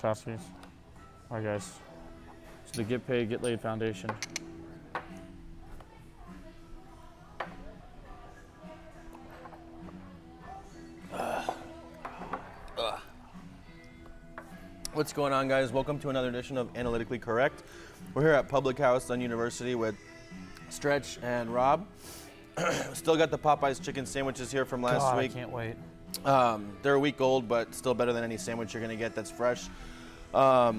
Toskies. All right, guys. It's the Get Paid, Get Laid Foundation. What's going on, guys? Welcome to another edition of Analytically Correct. We're here at Public House on University with Stretch and Rob. Still got the Popeyes chicken sandwiches here from last week. I can't wait. They're a week old, but still better than any sandwich you're going to get that's fresh. We're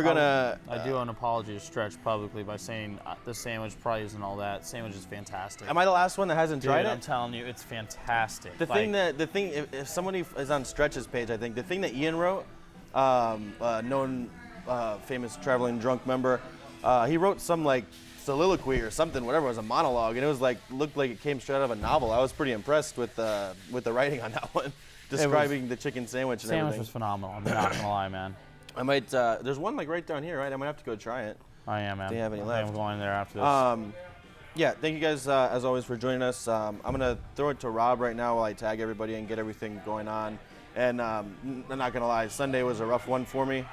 gonna. I do an apology to Stretch publicly by saying the sandwich probably isn't all that. Sandwich is fantastic. Am I the last one that hasn't tried it? I'm telling you, it's fantastic. The thing, if somebody is on Stretch's page, I think the thing that Ian wrote, known famous traveling drunk member, he wrote some like soliloquy or something, whatever it was, a monologue, and it was like looked like it came straight out of a novel. I was pretty impressed with the writing on that one, describing the chicken sandwich and everything. Sandwich was phenomenal. I'm not gonna lie, man. I might. There's one like right down here, right? I might have to go try it. I am, man. Do you have any left? I'm going there after this. Yeah, thank you guys as always for joining us. I'm gonna throw it to Rob right now while I tag everybody and get everything going on. And I'm not gonna lie, Sunday was a rough one for me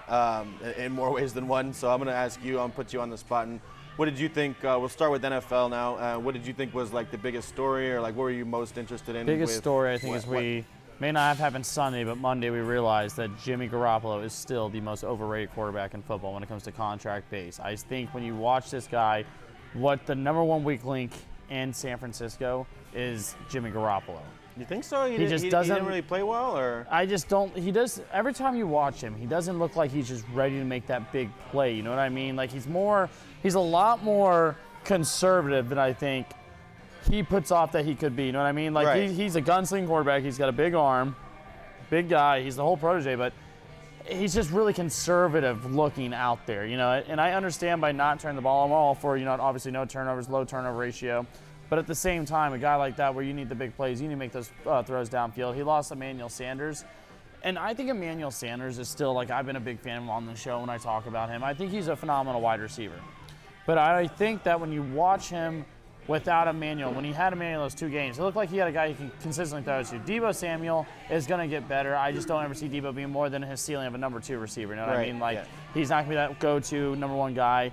in more ways than one. So I'm gonna ask you. I'll put you on the spot. And what did you think? We'll start with NFL now. What did you think was like the biggest story, or like what were you most interested in? Biggest story, I think, is we may not have happened Sunday, but Monday we realized that Jimmy Garoppolo is still the most overrated quarterback in football when it comes to contract base. I think when you watch this guy, what the number one weak link in San Francisco is Jimmy Garoppolo. You think so? He doesn't he didn't really play well, or I just don't. He does. Every time you watch him, he doesn't look like he's just ready to make that big play. You know what I mean? Like he's a lot more conservative than I think he puts off that he could be. You know what I mean? Like right. he's a gunsling quarterback. He's got a big arm, big guy. He's the whole protege, but he's just really conservative looking out there. You know, and I understand by not turning the ball. I'm all for, obviously no turnovers, low turnover ratio. But at the same time, a guy like that where you need the big plays, you need to make those throws downfield. He lost Emmanuel Sanders. And I think Emmanuel Sanders is still, like, I've been a big fan of him on the show when I talk about him. I think he's a phenomenal wide receiver. But I think that when you watch him without Emmanuel, when he had Emmanuel those 2 games, it looked like he had a guy he can consistently throw to. Deebo Samuel is going to get better. I just don't ever see Deebo being more than his ceiling of a number 2 receiver. You know what I mean? Like, he's not going to be that go-to number 1 guy.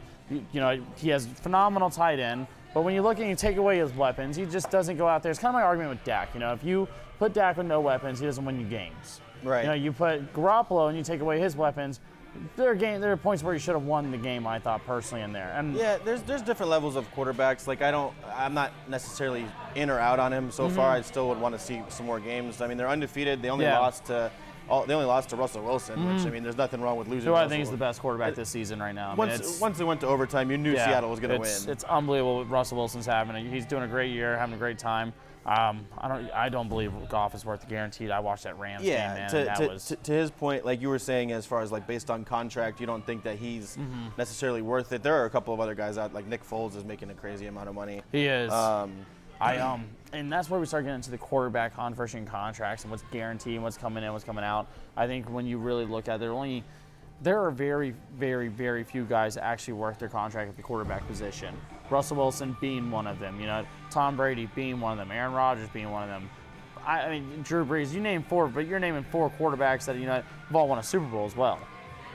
He has phenomenal tight end. But when you look and you take away his weapons, he just doesn't go out there. It's kind of my argument with Dak. If you put Dak with no weapons, he doesn't win you games. Right. You put Garoppolo and you take away his weapons, there are points where you should have won the game, I thought, personally, in there. And yeah, there's different levels of quarterbacks. Like I'm not necessarily in or out on him so far. I still would want to see some more games. I mean, they're undefeated. They only lost to Russell Wilson, which, I mean, there's nothing wrong with losing. Who Russell. I think is the best quarterback this season right now. Once they went to overtime, you knew Seattle was going to win. It's unbelievable what Russell Wilson's having. He's doing a great year, having a great time. I don't believe Goff is worth the guaranteed. I watched that Rams game, man. To his point, like you were saying, as far as like based on contract, you don't think that he's necessarily worth it. There are a couple of other guys out, like Nick Foles is making a crazy amount of money. He is. And that's where we start getting into the quarterback controversy and contracts and what's guaranteed and what's coming in, what's coming out. I think when you really look at it, there are very, very, very few guys that actually worth their contract at the quarterback position. Russell Wilson being one of them, Tom Brady being one of them, Aaron Rodgers being one of them. I mean, Drew Brees, you name 4, but you're naming 4 quarterbacks that, have all won a Super Bowl as well.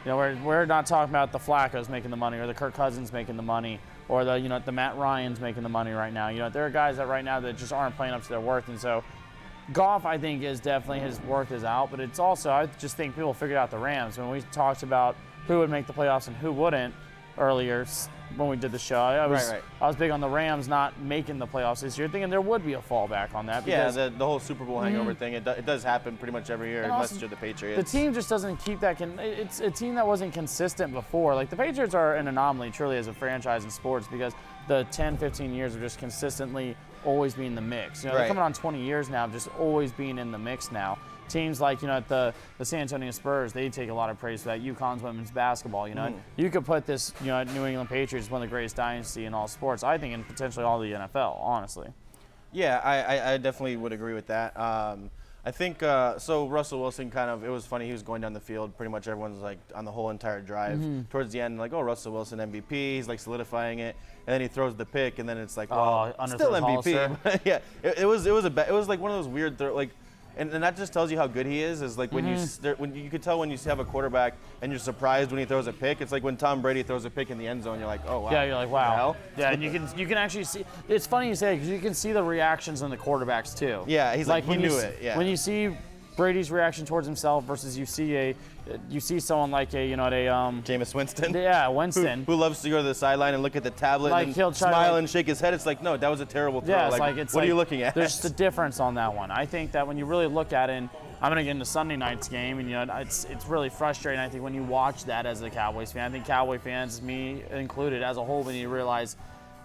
We're not talking about the Flacco's making the money or the Kirk Cousins making the money or the Matt Ryan's making the money right now. There are guys that right now that just aren't playing up to their worth. And so Goff, I think, is definitely his worth is out. But it's also, I just think people figured out the Rams. When we talked about who would make the playoffs and who wouldn't earlier when we did the show, I was big on the Rams not making the playoffs this year, thinking there would be a fallback on that. Because, the whole Super Bowl hangover thing, it does happen pretty much every year unless you're the Patriots. The team just doesn't keep that. It's a team that wasn't consistent before. Like the Patriots are an anomaly truly as a franchise in sports because the 10, 15 years of just consistently always being in the mix. They're coming on 20 years now of just always being in the mix now. Teams like, at the San Antonio Spurs, they take a lot of praise for that. UConn's women's basketball, You could put this, New England Patriots, one of the greatest dynasty in all sports, I think, in potentially all the NFL, honestly. Yeah, I definitely would agree with that. I think, so Russell Wilson it was funny, he was going down the field, pretty much everyone's like on the whole entire drive. Towards the end, like, oh, Russell Wilson MVP, he's like solidifying it, and then he throws the pick, and then it's like, well, still MVP. Yeah, it was like one of those weird, And that just tells you how good he is like when when you could tell when you have a quarterback and you're surprised when he throws a pick. It's like when Tom Brady throws a pick in the end zone, you're like, oh wow. Yeah, you're like, wow. The Yeah, and you can actually see. It's funny you say because you can see the reactions in the quarterbacks too. Yeah, he's like he knew it. Yeah. When you see Brady's reaction towards himself versus you see someone like Jameis Winston. Yeah, Winston. Who loves to go to the sideline and look at the tablet Like, and he'll try to, smile like- and shake his head. It's like, no, that was a terrible throw. Yeah, what are you looking at? There's the difference on that one. I think that when you really look at it, and I'm going to get into Sunday night's game, and it's really frustrating. I think when you watch that as a Cowboys fan, I think Cowboy fans, me included, as a whole, when you realize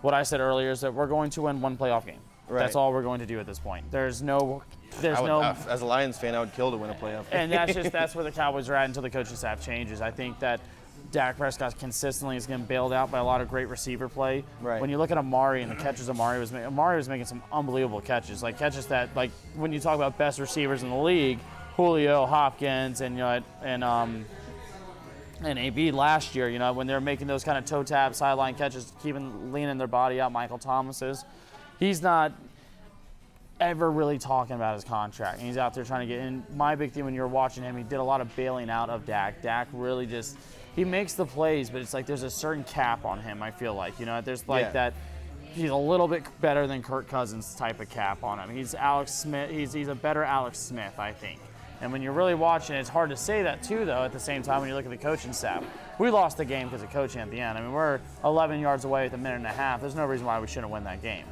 what I said earlier is that we're going to win one playoff game. Right. That's all we're going to do at this point. There's no. As a Lions fan, I would kill to win a playoff game. And that's where the Cowboys are at until the coaching staff changes. I think that Dak Prescott consistently is getting bailed out by a lot of great receiver play. Right. When you look at Amari and the catches Amari was making some unbelievable catches, like catches that, like when you talk about best receivers in the league, Julio, Hopkins, and AB last year, when they're making those kind of toe tap sideline catches, leaning their body out. Michael Thomas's, he's not ever really talking about his contract, and he's out there trying to get in. My big thing when you're watching him, he did a lot of bailing out of Dak. Dak really he makes the plays, but it's like there's a certain cap on him, I feel like. There's that he's a little bit better than Kirk Cousins type of cap on him. He's Alex Smith. He's a better Alex Smith, I think. And when you're really watching, it's hard to say that too, though, at the same time when you look at the coaching staff. We lost the game because of coaching at the end. I mean, we're 11 yards away with a minute and a half. There's no reason why we shouldn't win that game.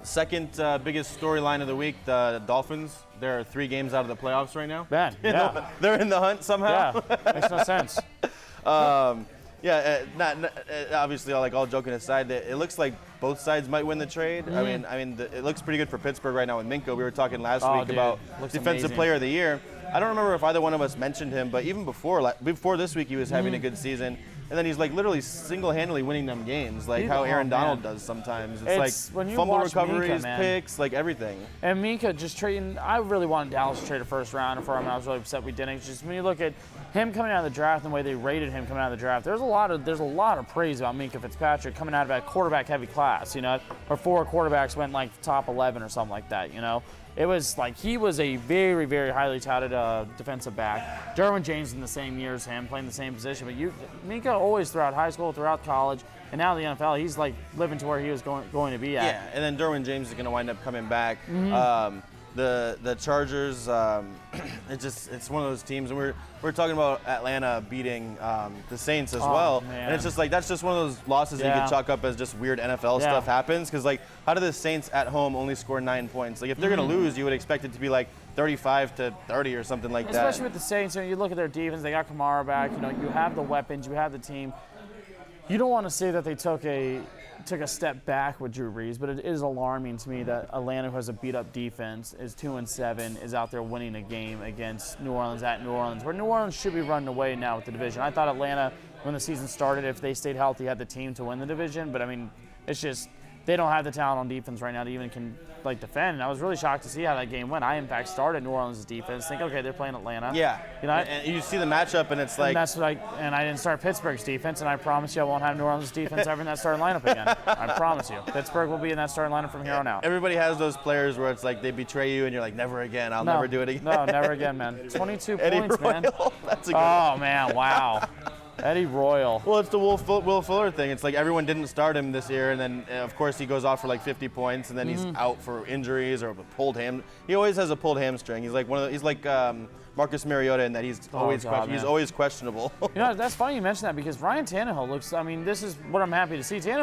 Second biggest storyline of the week, the Dolphins. There are 3 games out of the playoffs right now. Bad. Yeah. They're in the hunt somehow. Yeah. Makes no sense. Obviously, all joking aside, it looks like both sides might win the trade. Mm-hmm. It looks pretty good for Pittsburgh right now with Minka. We were talking last week about looks Defensive amazing. Player of the Year. I don't remember if either one of us mentioned him, but even before this week, he was having a good season. And then he's literally single-handedly winning them games, how Aaron Donald does sometimes. It's when you fumble watch recoveries, Minka, picks, everything. And Minka just trading. I really wanted Dallas to trade a first rounder for him. And I was really upset we didn't. It's just when you look at him coming out of the draft and the way they rated him coming out of the draft, there's a lot of praise about Minka Fitzpatrick coming out of that quarterback-heavy class. Or 4 quarterbacks went top 11 or something like that. It was he was a very, very highly touted defensive back. Derwin James in the same year as him, playing the same position. But Minka always throughout high school, throughout college, and now the NFL, he's living to where he was going to be at. Yeah, and then Derwin James is going to wind up coming back. Mm-hmm. The Chargers, it's one of those teams, and we're talking about Atlanta beating the Saints as well, man. and it's just that's just one of those losses that you could chalk up as just weird NFL stuff happens, because how do the Saints at home only score 9 points? If they're going to lose, you would expect it to be 35-30 or something like that. Especially with the Saints, you look at their defense, they got Kamara back, you have the weapons, you have the team. You don't want to say that they took a step back with Drew Brees, but it is alarming to me that Atlanta, who has a beat-up defense, is 2-7, is out there winning a game against New Orleans at New Orleans, where New Orleans should be running away now with the division. I thought Atlanta, when the season started, if they stayed healthy, had the team to win the division, but it's just they don't have the talent on defense right now to even defend. And I was really shocked to see how that game went. I, in fact, started New Orleans' defense. Think, okay, they're playing Atlanta. Yeah. And you see the matchup, and it's and that's what I didn't start Pittsburgh's defense, and I promise you I won't have New Orleans' defense ever in that starting lineup again. I promise you. Pittsburgh will be in that starting lineup from here on out. Everybody has those players where it's they betray you, and you're like, never again. I'll never do it again. No, never again, man. 22 Eddie points, Royal. man. That's a good Oh, man, wow. Eddie Royal. Well, it's the Will Fuller thing. It's everyone didn't start him this year, and then of course he goes off for 50 points, and then he's out for injuries or a pulled ham. He always has a pulled hamstring. He's he's like Marcus Mariota in that he's always questionable. That's funny you mention that because Ryan Tannehill looks. This is what I'm happy to see. Tannehill